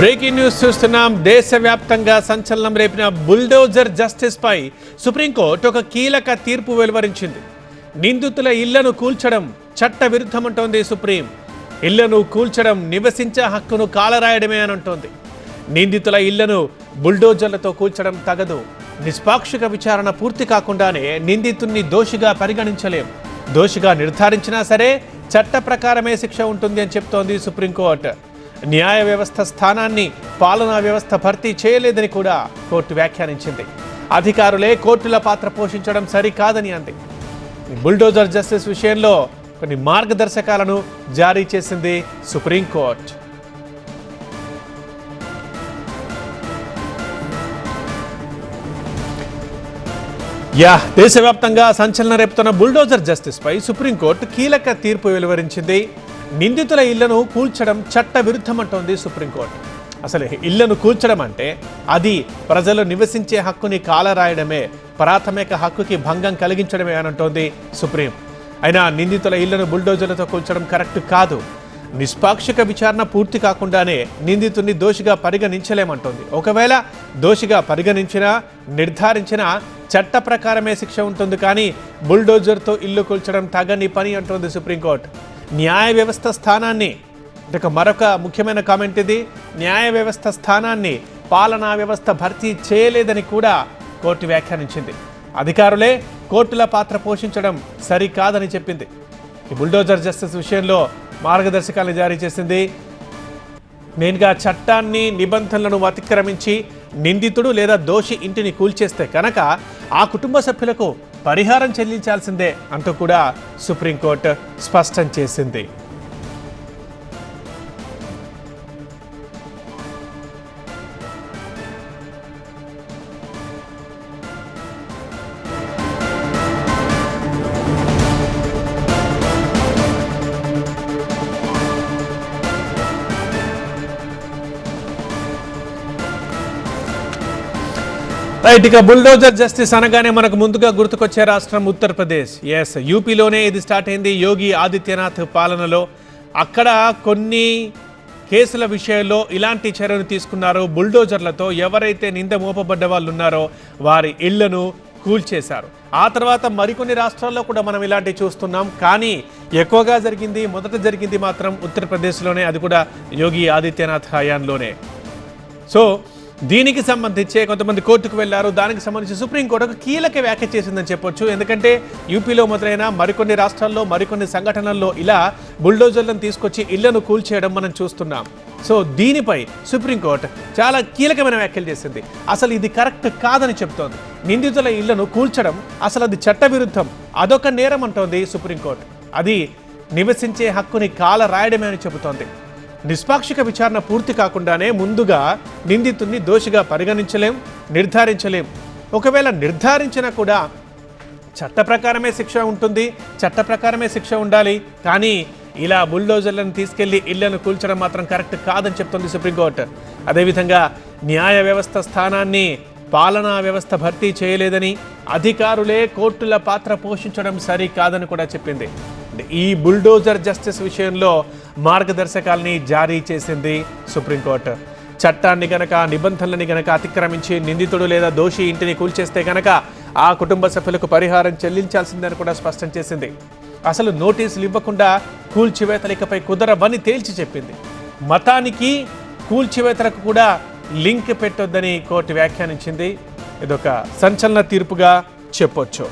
Breaking news చూస్తున్నాం. దేశవ్యాప్తంగా సంచలనం రేపిన బుల్డోజర్ జస్టిస్ పై సుప్రీంకోర్టు ఒక కీలక తీర్పు వెలువరించింది. నిందితుల ఇళ్లను కూల్చడం చట్ట విరుద్ధమంటోంది సుప్రీం. ఇళ్లను కూల్చడం నివసించే హక్కును కాలరాయడమే అని అంటోంది. నిందితుల ఇళ్లను బుల్డోజర్లతో కూల్చడం తగదు. నిష్పాక్షిక విచారణ పూర్తి కాకుండానే నిందితుణ్ణి దోషిగా పరిగణించలేం. దోషిగా నిర్ధారించినా సరే చట్ట ప్రకారమే శిక్ష ఉంటుంది అని చెప్తోంది సుప్రీంకోర్టు. న్యాయ వ్యవస్థ స్థానాన్ని పాలనా వ్యవస్థ భర్తీ చేయలేదని కూడా కోర్టు వ్యాఖ్యానించింది. అధికారులే కోర్టుల పాత్ర పోషించడం సరికాదని అంది. బుల్డోజర్ జస్టిస్ విషయంలో కొన్ని మార్గదర్శకాలను జారీ చేసింది సుప్రీంకోర్టు. దేశవ్యాప్తంగా సంచలనం రేపుతున్న బుల్డోజర్ జస్టిస్ పై సుప్రీంకోర్టు కీలక తీర్పు వెలువరించింది. నిందితుల ఇళ్లను కూల్చడం చట్ట విరుద్ధమంటోంది సుప్రీంకోర్టు. అసలు ఇళ్లను కూల్చడం అంటే అది ప్రజలు నివసించే హక్కుని కాలరాయడమే, ప్రాథమిక హక్కుకి భంగం కలిగించడమే అని అంటోంది సుప్రీం. అయినా నిందితుల ఇళ్లను బుల్డోజర్లతో కూల్చడం కరెక్ట్ కాదు. నిష్పాక్షిక విచారణ పూర్తి కాకుండానే నిందితుడిని దోషిగా పరిగణించలేమంటోంది. ఒకవేళ దోషిగా పరిగణించినా నిర్ధారించినా చట్ట ప్రకారమే శిక్ష ఉంటుంది. కానీ బుల్డోజర్తో ఇల్లు కూల్చడం తగని పని అంటోంది సుప్రీంకోర్టు. న్యాయ వ్యవస్థ స్థానాన్ని, మరొక ముఖ్యమైన కామెంట్ ఇది, న్యాయ వ్యవస్థ స్థానాన్ని పాలనా వ్యవస్థ భర్తీ చేయలేదని కూడా కోర్టు వ్యాఖ్యానించింది. అధికారులే కోర్టుల పాత్ర పోషించడం సరికాదని చెప్పింది. ఈ బుల్డోజర్ జస్టిస్ విషయంలో మార్గదర్శకాలను జారీ చేసింది. మెయిన్గా చట్టాన్ని నిబంధనలను అతిక్రమించి నిందితుడు లేదా దోషి ఇంటిని కూల్చేస్తే కనుక ఆ కుటుంబ సభ్యులకు పరిహారం చెల్లించాల్సిందే అంటూ కూడా సుప్రీంకోర్టు స్పష్టం చేసింది. రైట్, ఇక బుల్డోజర్ జస్టిస్ అనగానే మనకు ముందుగా గుర్తుకొచ్చే రాష్ట్రం ఉత్తరప్రదేశ్. యూపీలోనే ఇది స్టార్ట్ అయింది యోగి ఆదిత్యనాథ్ పాలనలో. అక్కడ కొన్ని కేసుల విషయంలో ఇలాంటి చర్యలు తీసుకున్నారు. బుల్డోజర్లతో ఎవరైతే నింద మోపబడ్డ వాళ్ళు ఉన్నారో వారి ఇళ్లను కూల్చేశారు. ఆ తర్వాత మరికొన్ని రాష్ట్రాల్లో కూడా మనం ఇలాంటివి చూస్తున్నాం. కానీ ఎక్కువగా మొదట జరిగింది మాత్రం ఉత్తరప్రదేశ్లోనే, అది కూడా యోగి ఆదిత్యనాథ్ హయాంలోనే. సో దీనికి సంబంధించి కొంతమంది కోర్టుకు వెళ్లారు. దానికి సంబంధించి సుప్రీంకోర్టు ఒక కీలక వ్యాఖ్య చేసిందని చెప్పొచ్చు. ఎందుకంటే యూపీలో మొదలైన మరికొన్ని రాష్ట్రాల్లో మరికొన్ని సంఘటనల్లో ఇలా బుల్డోజర్లను తీసుకొచ్చి ఇళ్లను కూల్చేయడం మనం చూస్తున్నాం. సో దీనిపై సుప్రీంకోర్టు చాలా కీలకమైన వ్యాఖ్యలు చేసింది. అసలు ఇది కరెక్ట్ కాదని చెప్తోంది. నిందితుల ఇళ్లను కూల్చడం అసలు అది చట్ట విరుద్ధం, అదొక నేరం అంటోంది సుప్రీంకోర్టు. అది నివసించే హక్కుని కాల రాయడమే అని చెబుతోంది. నిష్పాక్షిక విచారణ పూర్తి కాకుండానే ముందుగా నిందితుడిని దోషిగా పరిగణించలేం, నిర్ధారించలేం. ఒకవేళ నిర్ధారించినా కూడా చట్ట ప్రకారమే శిక్ష ఉంటుంది, చట్ట ప్రకారమే శిక్ష ఉండాలి. కానీ ఇలా బుల్డోజర్లను తీసుకెళ్లి ఇళ్లను కూల్చడం మాత్రం కరెక్ట్ కాదని చెప్తుంది సుప్రీంకోర్టు. అదేవిధంగా న్యాయ వ్యవస్థ స్థానాన్ని పాలనా వ్యవస్థ భర్తీ చేయలేదని, అధికారులే కోర్టుల పాత్ర పోషించడం సరి కాదని కూడా చెప్పింది. ఈ బుల్డోజర్ జస్టిస్ విషయంలో మార్గదర్శకాల్ని జారీ చేసింది సుప్రీంకోర్టు. చట్టాన్ని గనక, నిబంధనలని గనక అతిక్రమించి నిందితుడు లేదా దోషి ఇంటిని కూల్చేస్తే గనక ఆ కుటుంబ సభ్యులకు పరిహారం చెల్లించాల్సిందని కూడా స్పష్టం చేసింది. అసలు నోటీసులు ఇవ్వకుండా కూల్చివేతలపై కుదరవని తేల్చి చెప్పింది. మతానికి కూల్చివేతలకు కూడా లింక్ పెట్టొద్దని కోర్టు వ్యాఖ్యానించింది. ఇదొక సంచలన తీర్పుగా చెప్పొచ్చు.